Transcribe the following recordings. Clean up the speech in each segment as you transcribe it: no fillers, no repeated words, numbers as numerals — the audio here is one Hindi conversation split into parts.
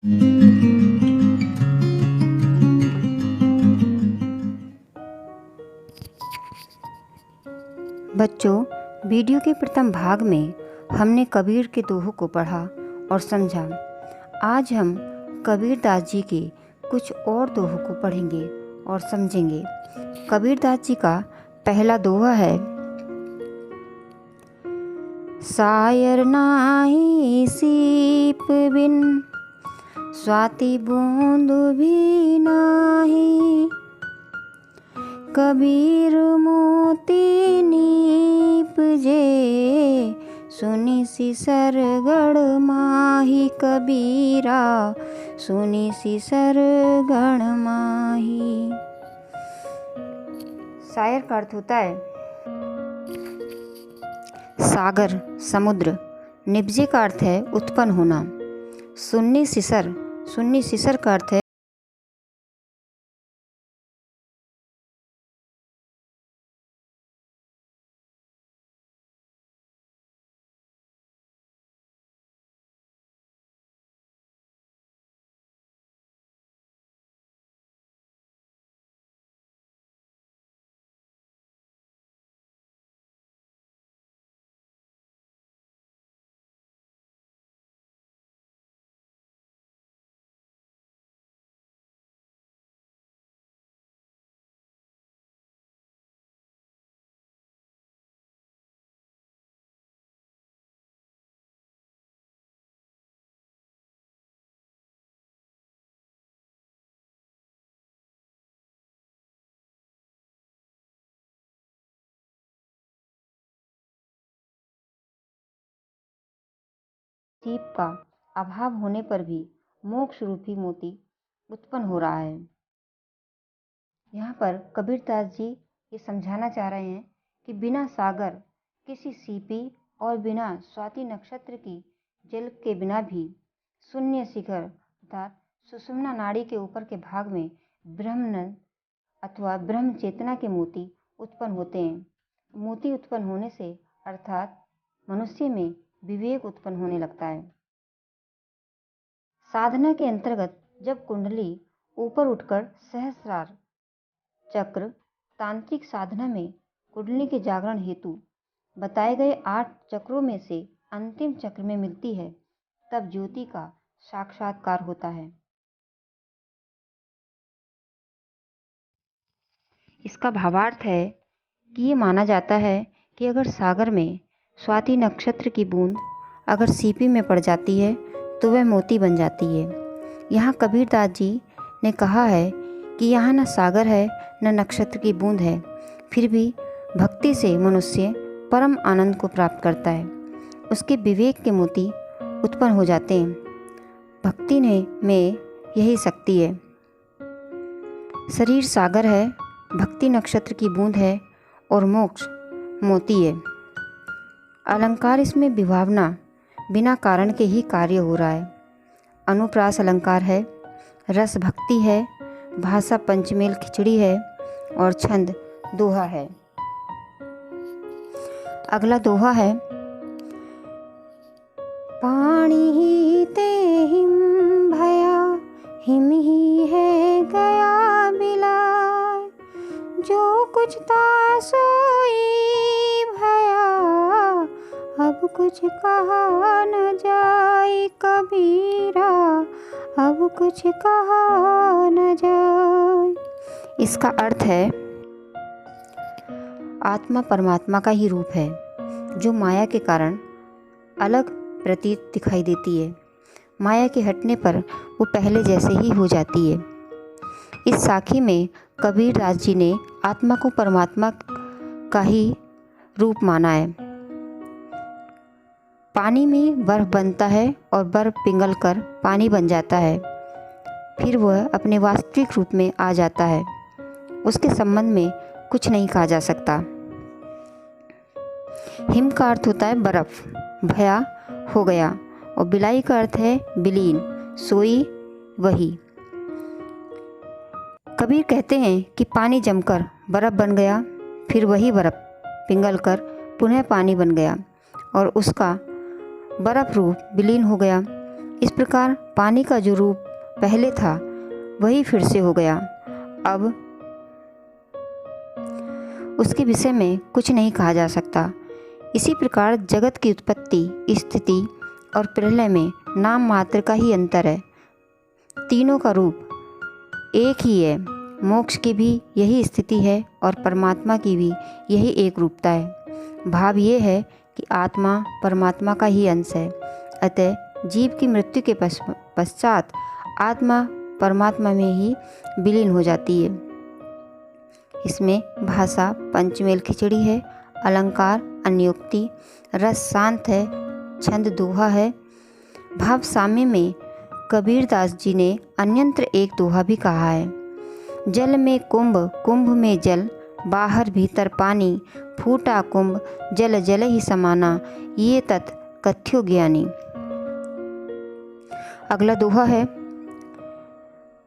बच्चों, वीडियो के प्रथम भाग में हमने कबीर के दोहों को पढ़ा और समझा। आज हम कबीर दास जी के कुछ और दोहों को पढ़ेंगे और समझेंगे। कबीर दास जी का पहला दोहा है, सायर नाही सीप बिन स्वाति बूंद भी नाही, कबीर मोती नीप जे सुनी सिसर गढ़ माही, कबीरा सुनी सिसर गढ़ माही। शायर का अर्थ होता है सागर, समुद्र। निपजे का अर्थ है उत्पन्न होना। सुन्नी सिसर का अर्थ है सीप का अभाव होने पर भी मोक्ष रूपी मोती उत्पन्न हो रहा है। यहाँ पर कबीर दास जी ये समझाना चाह रहे हैं कि बिना सागर, किसी सीपी और बिना स्वाति नक्षत्र की जल के बिना भी शून्य शिखर अर्थात सुषुम्ना नाड़ी के ऊपर के भाग में ब्रह्मनंद अथवा ब्रह्म चेतना के मोती उत्पन्न होते हैं। मोती उत्पन्न होने से अर्थात मनुष्य में विवेक उत्पन्न होने लगता है। साधना के अंतर्गत जब कुंडली ऊपर उठकर सहस्रार चक्र, तांत्रिक साधना में कुंडली के जागरण हेतु बताए गए 8 चक्रों में से अंतिम चक्र में मिलती है, तब ज्योति का साक्षात्कार होता है। इसका भावार्थ है कि ये माना जाता है कि अगर सागर में स्वाति नक्षत्र की बूंद अगर सीपी में पड़ जाती है तो वह मोती बन जाती है। यहाँ कबीर दास जी ने कहा है कि यहाँ न सागर है न नक्षत्र की बूंद है, फिर भी भक्ति से मनुष्य परम आनंद को प्राप्त करता है। उसके विवेक के मोती उत्पन्न हो जाते हैं। भक्ति में यही शक्ति है। शरीर सागर है, भक्ति नक्षत्र की बूंद है और मोक्ष मोती है। अलंकार इसमें विभावना बिना कारण के ही कार्य हो रहा है। अनुप्रास अलंकार है, रस भक्ति है, भाषा पंचमेल खिचड़ी है और छंद दोहा है। अगला दोहा है, पानी ही ते हिम भया, हिम ही है गया बिलाय, जो कुछ था सोई भया, अब कुछ कहा न जाए, कबीरा अब कुछ कहा न जाए। इसका अर्थ है आत्मा परमात्मा का ही रूप है, जो माया के कारण अलग प्रतीत दिखाई देती है। माया के हटने पर वो पहले जैसे ही हो जाती है। इस साखी में कबीर दास जी ने आत्मा को परमात्मा का ही रूप माना है। पानी में बर्फ बनता है और बर्फ पिघल कर पानी बन जाता है, फिर वह अपने वास्तविक रूप में आ जाता है। उसके संबंध में कुछ नहीं कहा जा सकता। हिम का अर्थ होता है बर्फ, भया हो गया, और बिलाई का अर्थ है विलीन, सोई वही। कबीर कहते हैं कि पानी जमकर बर्फ बन गया, फिर वही बर्फ पिघलकर पुनः पानी बन गया और उसका बर्फ रूप विलीन हो गया। इस प्रकार पानी का जो रूप पहले था वही फिर से हो गया। अब उसके विषय में कुछ नहीं कहा जा सकता। इसी प्रकार जगत की उत्पत्ति, स्थिति और प्रलय में नाम मात्र का ही अंतर है। तीनों का रूप एक ही है। मोक्ष की भी यही स्थिति है और परमात्मा की भी यही एक रूपता है। भाव ये है कि आत्मा परमात्मा का ही अंश है। अतः जीव की मृत्यु के पश्चात आत्मा परमात्मा में ही विलीन हो जाती है। इसमें भाषा पंचमेल खिचड़ी है, अलंकार अन्योक्ति, रस शांत है, छंद दोहा है। भाव साम्य में कबीरदास जी ने अन्यंत्र एक दोहा भी कहा है। जल में कुंभ, कुंभ में जल, बाहर भीतर पानी, फूटा कुंभ, जल जल ही समाना, ये तत् कथ्यो ज्ञानी। अगला दोहा है,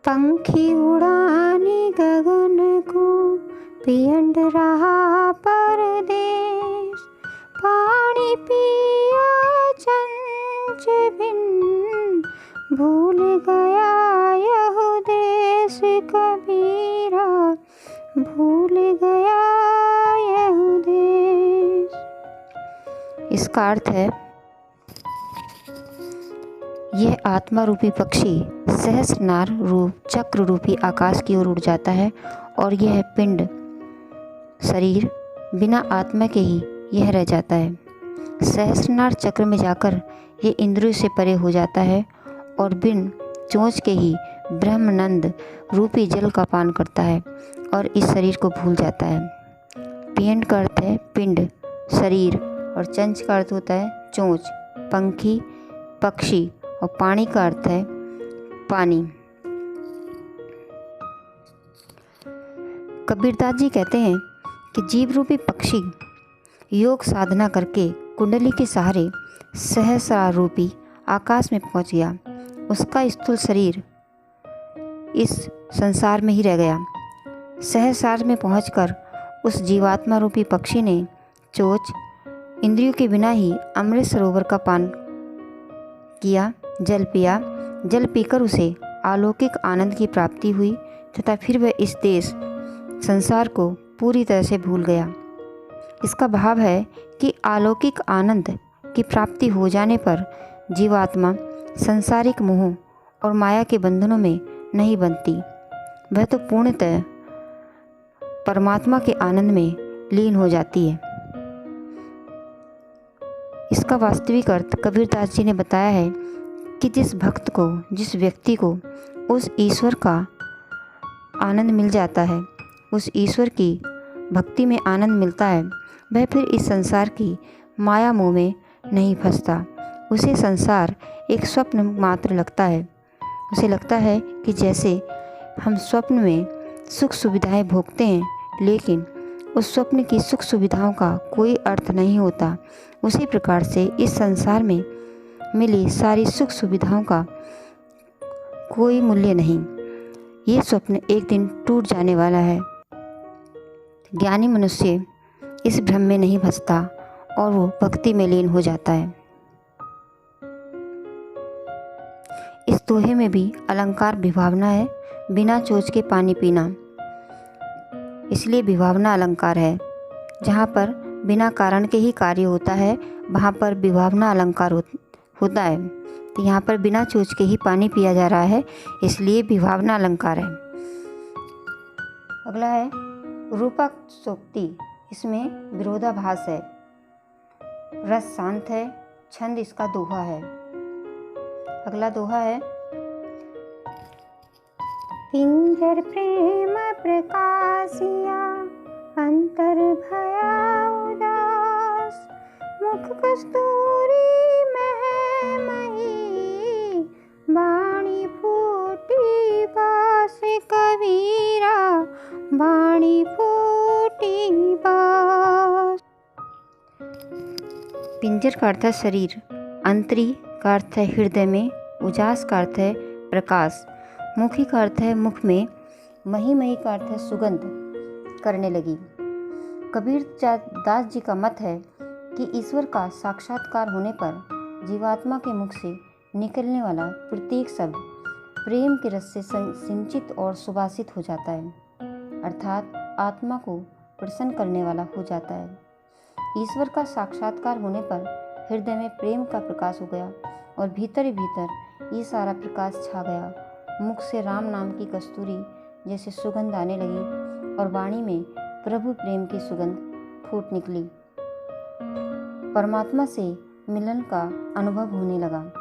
पंखी उड़ाने गगन को, पियंड रहा परदेश, पानी पिया चंच बिन, भूल गया यह देश कबीरा, भूल गया यह देश। इसका अर्थ है, यह आत्मा रूपी पक्षी सहस्रनार रूप चक्र रूपी आकाश की ओर उड़ जाता है और यह पिंड शरीर बिना आत्मा के ही यह रह जाता है। सहस्रनार चक्र में जाकर ये इंद्रियों से परे हो जाता है और बिन चोंच के ही ब्रह्मानंद रूपी जल का पान करता है और इस शरीर को भूल जाता है। पिंड का अर्थ है पिंड शरीर और चंच का अर्थ होता है चोंच पंखी पक्षी और पानी का अर्थ है पानी। कबीरदास जी कहते हैं कि जीव रूपी पक्षी योग साधना करके कुंडली के सहारे सहस्रार रूपी आकाश में पहुंच गया। उसका स्थूल शरीर इस संसार में ही रह गया। सहस्रार में पहुंचकर उस जीवात्मा रूपी पक्षी ने चोच इंद्रियों के बिना ही अमृत सरोवर का पान किया, जल पिया। जल पीकर उसे अलौकिक आनंद की प्राप्ति हुई तथा फिर वह इस देश संसार को पूरी तरह से भूल गया। इसका भाव है कि अलौकिक आनंद की प्राप्ति हो जाने पर जीवात्मा सांसारिक मोह और माया के बंधनों में नहीं बनती, वह तो पूर्णतः परमात्मा के आनंद में लीन हो जाती है। इसका वास्तविक अर्थ कबीरदास जी ने बताया है कि जिस भक्त को, जिस व्यक्ति को उस ईश्वर का आनंद मिल जाता है, उस ईश्वर की भक्ति में आनंद मिलता है, वह फिर इस संसार की माया मोह में नहीं फंसता। उसे संसार एक स्वप्न मात्र लगता है। उसे लगता है कि जैसे हम स्वप्न में सुख सुविधाएं भोगते हैं, लेकिन उस स्वप्न की सुख सुविधाओं का कोई अर्थ नहीं होता, उसी प्रकार से इस संसार में मिली सारी सुख सुविधाओं का कोई मूल्य नहीं। ये स्वप्न एक दिन टूट जाने वाला है। ज्ञानी मनुष्य इस भ्रम में नहीं फंसता और वो भक्ति में लीन हो जाता है। इस दोहे में भी अलंकार विभावना है, बिना चोच के पानी पीना, इसलिए विभावना अलंकार है। जहाँ पर बिना कारण के ही कार्य होता है, वहाँ पर विभावना अलंकार होता है। तो यहाँ पर बिना चोच के ही पानी पिया जा रहा है, इसलिए विभावना अलंकार है। अगला है रूपक सोक्ति, इसमें विरोधाभास है। रस शांत है, छंद इसका दोहा है। अगला दोहा है, पिंजर प्रेम प्रकाशिया, अंतर भया उदास, मुख कस्तूरी महमही, बाणी फूटी बास कबीरा, बाणी फूटी बास। पिंजर का अर्थ है शरीर, अंतरी का अर्थ है हृदय में, उजास का अर्थ है प्रकाश, मुखी का अर्थ है मुख में, मही मही का अर्थ है सुगंध करने लगी। कबीर दास जी का मत है कि ईश्वर का साक्षात्कार होने पर जीवात्मा के मुख से निकलने वाला प्रत्येक शब्द प्रेम के रस से सिंचित और सुवासित हो जाता है, अर्थात आत्मा को प्रसन्न करने वाला हो जाता है। ईश्वर का साक्षात्कार होने पर हृदय में प्रेम का प्रकाश हो गया और भीतर ही भीतर ये सारा प्रकाश छा गया। मुख से राम नाम की कस्तूरी जैसे सुगंध आने लगी और वाणी में प्रभु प्रेम की सुगंध फूट निकली। परमात्मा से मिलन का अनुभव होने लगा।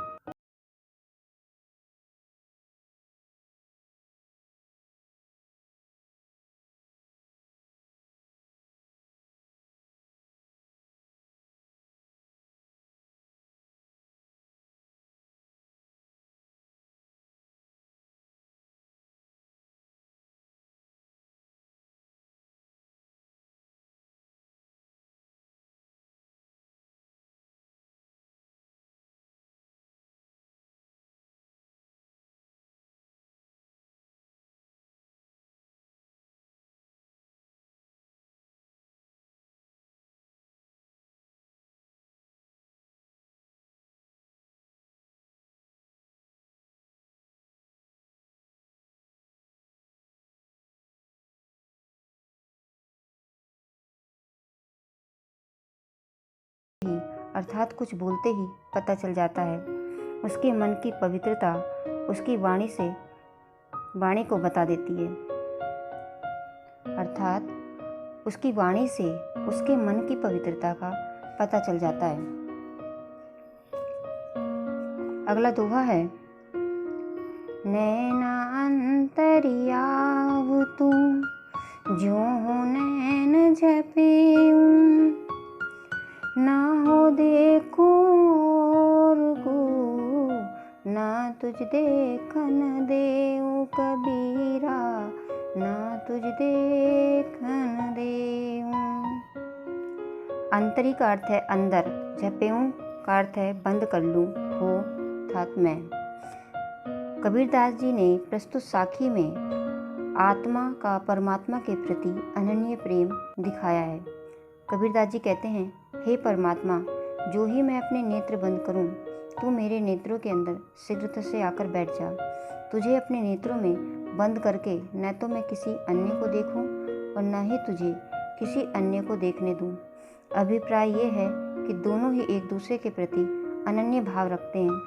अर्थात कुछ बोलते ही पता चल जाता है। उसके मन की पवित्रता उसकी वाणी को बता देती है, अर्थात उसकी वाणी से उसके मन की पवित्रता का पता चल जाता है। अगला दोहा है, नैना अंतरियाव तू ज्यों हो नैन झपेऊं, ना हो देखूं और को ना तुझ देखन देऊं कबीरा, ना तुझ देखन देऊं। अंतरी का अर्थ है अंदर, झपेऊं का अर्थ है बंद कर लूं, हो अर्थात मैं। कबीरदास जी ने प्रस्तुत साखी में आत्मा का परमात्मा के प्रति अनन्य प्रेम दिखाया है। कबीरदास जी कहते हैं, हे परमात्मा, जो ही मैं अपने नेत्र बंद करूं, तू मेरे नेत्रों के अंदर शीघ्रता से आकर बैठ जा। तुझे अपने नेत्रों में बंद करके न तो मैं किसी अन्य को देखूं और न ही तुझे किसी अन्य को देखने दूं। अभिप्राय ये है कि दोनों ही एक दूसरे के प्रति अनन्य भाव रखते हैं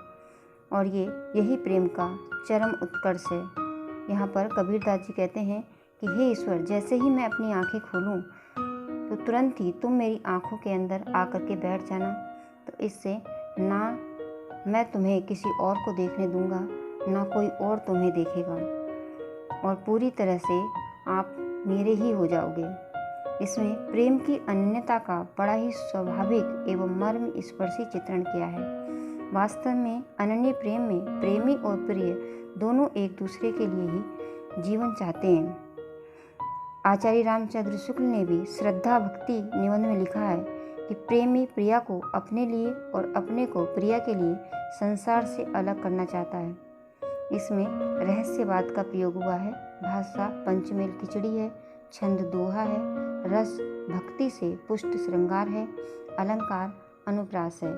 और यही प्रेम का चरम उत्कर्ष है। यहाँ पर कबीरदास जी कहते हैं कि हे ईश्वर, जैसे ही मैं अपनी आंखें खोलूं तो तुरंत ही तुम मेरी आंखों के अंदर आकर के बैठ जाना। तो इससे ना मैं तुम्हें किसी और को देखने दूंगा, ना कोई और तुम्हें देखेगा और पूरी तरह से आप मेरे ही हो जाओगे। इसमें प्रेम की अनन्यता का बड़ा ही स्वाभाविक एवं मर्म स्पर्शी चित्रण किया है। वास्तव में अनन्य प्रेम में प्रेमी और प्रिय दोनों एक दूसरे के लिए ही जीवन चाहते हैं। आचार्य रामचंद्र शुक्ल ने भी श्रद्धा भक्ति निबंध में लिखा है कि प्रेमी प्रिया को अपने लिए और अपने को प्रिया के लिए संसार से अलग करना चाहता है। इसमें रहस्यवाद का प्रयोग हुआ है, भाषा पंचमेल खिचड़ी है, छंद दोहा है, रस भक्ति से पुष्ट श्रृंगार है, अलंकार अनुप्रास है।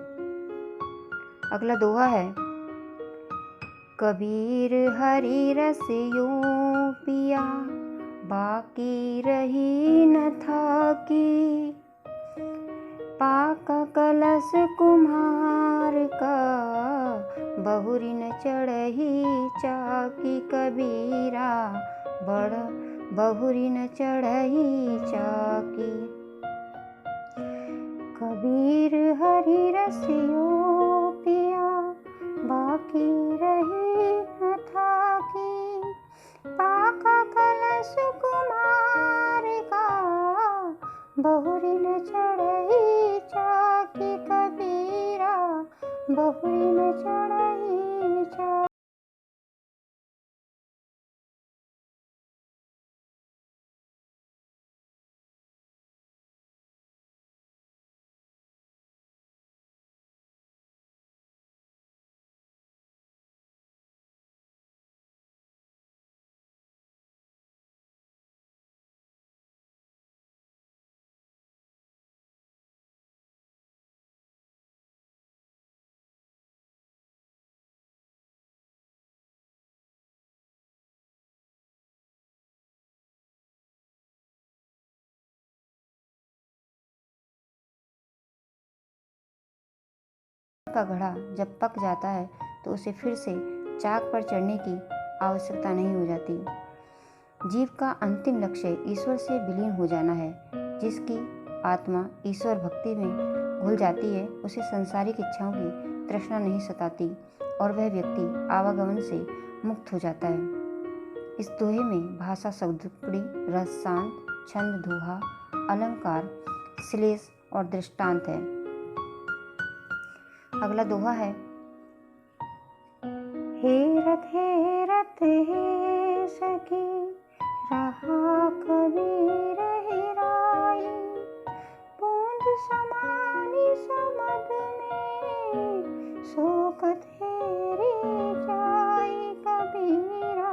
अगला दोहा है, कबीर हरि रस यूं पिया बाकी रही न था की, पाका कलश कुम्हार का बहुरी न चढ़ही चाकी, कबीरा बड़ बहुरी न चढ़ही चाकी। कबीर हरि रस यूं पिया बाकी रही न था की, पाका कलश कुमार का बहुरी न चढ़ही चाकी, कबीरा बहुरी न चढ़ही चाकी। का घड़ा जब पक जाता है तो उसे फिर से चाक पर चढ़ने की आवश्यकता नहीं हो जाती। जीव का अंतिम लक्ष्य ईश्वर से विलीन हो जाना है। जिसकी आत्मा ईश्वर भक्ति में घुल जाती है उसे सांसारिक इच्छाओं की तृष्णा नहीं सताती और वह व्यक्ति आवागमन से मुक्त हो जाता है। इस दोहे में भाषा शब्दकड़ी, रस, शांत, छंद, दोहा, अलंकार, श्लेष और दृष्टांत है। अगला दोहा है, हेरत हेरत हे सखी रहा कबीर हेराई, बूंद समानी समद में शोकत हेरी जाई, कबीरा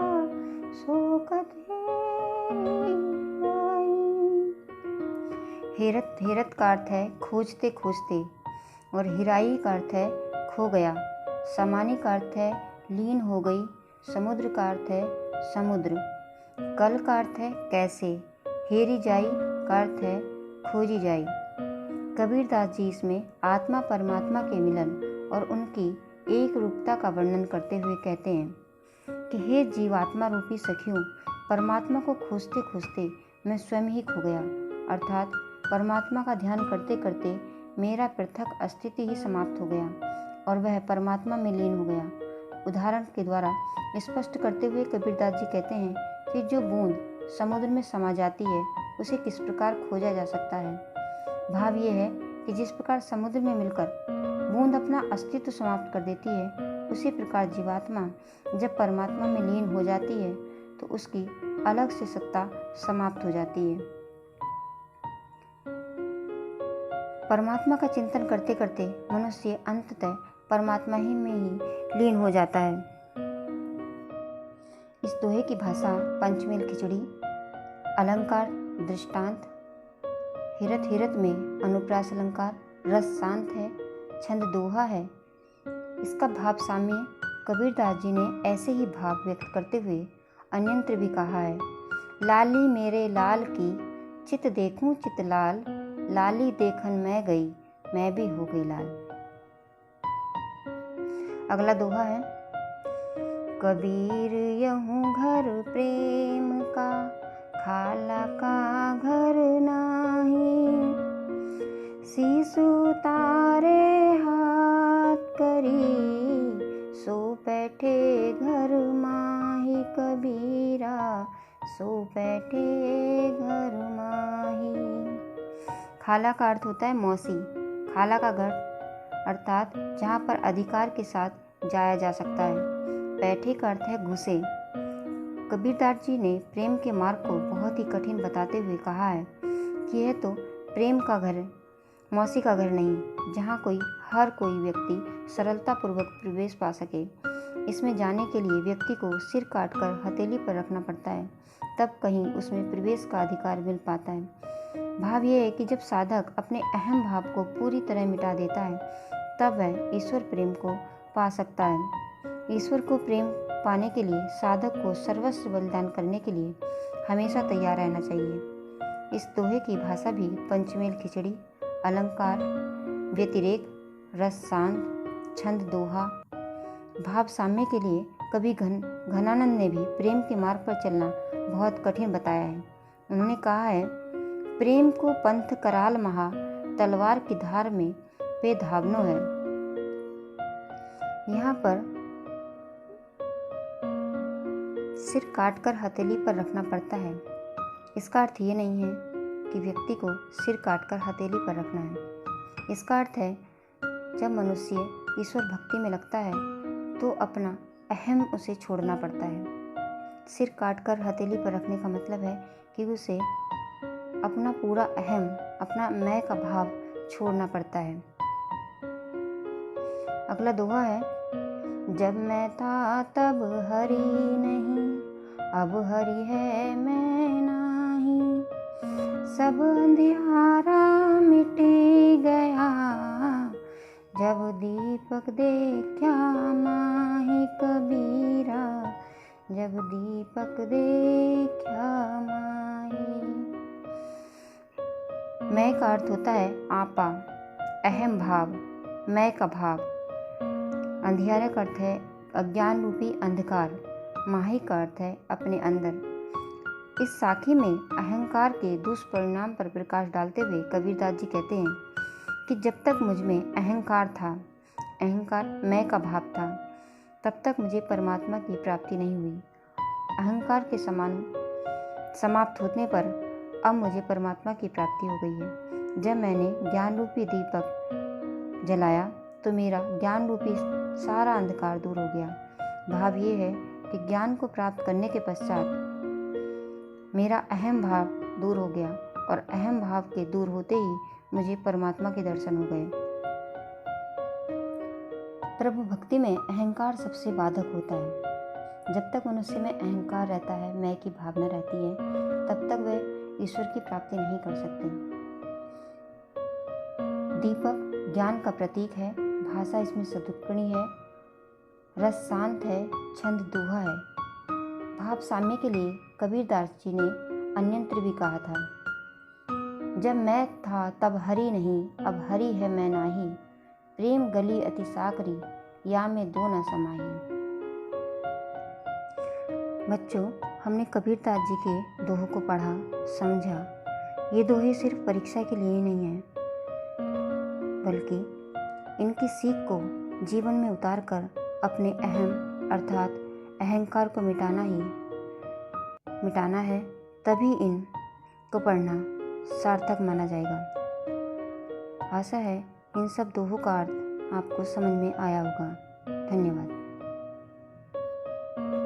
शोकत हेरी जाई। हेरत, हेरत का अर्थ है खोजते खोजते और हिराई का अर्थ है खो गया। समानी का अर्थ है लीन हो गई। समुद्र का अर्थ है समुद्र। कल का अर्थ है कैसे। हेरी जाई का अर्थ है खोजी जाई। कबीरदास जी इसमें आत्मा परमात्मा के मिलन और उनकी एक रूपता का वर्णन करते हुए कहते हैं कि हे जीवात्मा रूपी सखियों, परमात्मा को खोजते खोजते मैं स्वयं ही खो गया, अर्थात परमात्मा का ध्यान करते करते मेरा पृथक अस्तित्व ही समाप्त हो गया और वह परमात्मा में लीन हो गया। उदाहरण के द्वारा स्पष्ट करते हुए कबीरदास जी कहते हैं कि जो बूंद समुद्र में समा जाती है उसे किस प्रकार खोजा जा सकता है। भाव ये है कि जिस प्रकार समुद्र में मिलकर बूंद अपना अस्तित्व समाप्त कर देती है, उसी प्रकार जीवात्मा जब परमात्मा में लीन हो जाती है तो उसकी अलग से सत्ता समाप्त हो जाती है। परमात्मा का चिंतन करते करते मनुष्य अंततः परमात्मा ही में ही लीन हो जाता है। इस दोहे की भाषा पंचमेल खिचड़ी, अलंकार, दृष्टांत। हिरत हिरत में अनुप्रास अलंकार, रस शांत है, छंद दोहा है। इसका भाव साम्य कबीरदास जी ने ऐसे ही भाव व्यक्त करते हुए अन्यंत्र भी कहा है। लाली मेरे लाल की चित देखूं चित लाल, लाली देखन मैं गई, मैं भी हो गई लाल। अगला दोहा है, कबीर यहूँ घर प्रेम का, खाला का घर नाही, सीसु तारे हाथ करी, सो बैठे घर माही, कबीरा सो बैठे घर माही। खाला का अर्थ होता है मौसी। खाला का घर अर्थात जहाँ पर अधिकार के साथ जाया जा सकता है। बैठे का अर्थ है घुसे। कबीरदास जी ने प्रेम के मार्ग को बहुत ही कठिन बताते हुए कहा है कि यह तो प्रेम का घर है, मौसी का घर नहीं, जहाँ हर कोई व्यक्ति सरलतापूर्वक प्रवेश पा सके। इसमें जाने के लिए व्यक्ति को सिर काटकर हथेली पर रखना पड़ता है, तब कहीं उसमें प्रवेश का अधिकार मिल पाता है। भाव यह है कि जब साधक अपने अहम भाव को पूरी तरह मिटा देता है तब वह ईश्वर प्रेम को पा सकता है। ईश्वर को प्रेम पाने के लिए साधक को सर्वस्व बलिदान करने के लिए हमेशा तैयार रहना चाहिए। इस दोहे की भाषा भी पंचमेल खिचड़ी, अलंकार, व्यतिरेक, रस शांत, छंद दोहा। भाव साम्य के लिए कवि घनानंद ने भी प्रेम के मार्ग पर चलना बहुत कठिन बताया है। उन्होंने कहा है, प्रेम को पंथ कराल महा, तलवार की धार में पे धावनो है। यहाँ पर सिर काटकर हथेली पर रखना पड़ता है। इसका अर्थ ये नहीं है कि व्यक्ति को सिर काटकर हथेली पर रखना है। इसका अर्थ है जब मनुष्य ईश्वर भक्ति में लगता है तो अपना अहम उसे छोड़ना पड़ता है। सिर काटकर हथेली पर रखने का मतलब है कि उसे अपना पूरा अहम, अपना मैं का भाव छोड़ना पड़ता है। अगला दोहा है, जब मैं था तब हरि नहीं, अब हरि है मैं नाही, सब अंधियारा मिट गया, जब दीपक देखा माही, कबीरा जब दीपक देखा माही। मैं का अर्थ होता है आपा, अहम भाव, मैं का भाव। अंधियारे का अर्थ है अज्ञान रूपी अंधकार, माही का अर्थ है अपने अंदर। इस साखी में अहंकार के दुष्परिणाम पर प्रकाश डालते हुए कबीरदास जी कहते हैं कि जब तक मुझ में अहंकार था, अहंकार मैं का भाव था, तब तक मुझे परमात्मा की प्राप्ति नहीं हुई। अहंकार के समान समाप्त होने पर अब मुझे परमात्मा की प्राप्ति हो गई है। जब मैंने ज्ञान रूपी दीपक जलाया तो मेरा ज्ञान रूपी सारा अंधकार दूर हो गया। भाव ये है कि ज्ञान को प्राप्त करने के पश्चात मेरा अहम भाव दूर हो गया और अहम भाव के दूर होते ही मुझे परमात्मा के दर्शन हो गए। प्रभु भक्ति में अहंकार सबसे बाधक होता है। जब तक मनुष्य में अहंकार रहता है, मैं की भावना रहती है, तब तक वह ईश्वर की प्राप्ति नहीं कर सकते। दीपक ज्ञान का प्रतीक है, भाषा इसमें सदुक्कड़ी है, रस शांत है, छंद दोहा है। भाव साम्य के लिए कबीरदास जी ने अन्यंत्र भी कहा था, जब मैं था तब हरि नहीं, अब हरि है मैं नाही, प्रेम गली अति साकरी, या में दो न समाही। बच्चों, हमने कबीरदास जी के दोहों को पढ़ा, समझा। ये दोहे सिर्फ परीक्षा के लिए ही नहीं है, बल्कि इनकी सीख को जीवन में उतारकर अपने अहम अर्थात अहंकार को मिटाना है, तभी इन को पढ़ना सार्थक माना जाएगा। आशा है इन सब दोहों का अर्थ आपको समझ में आया होगा। धन्यवाद।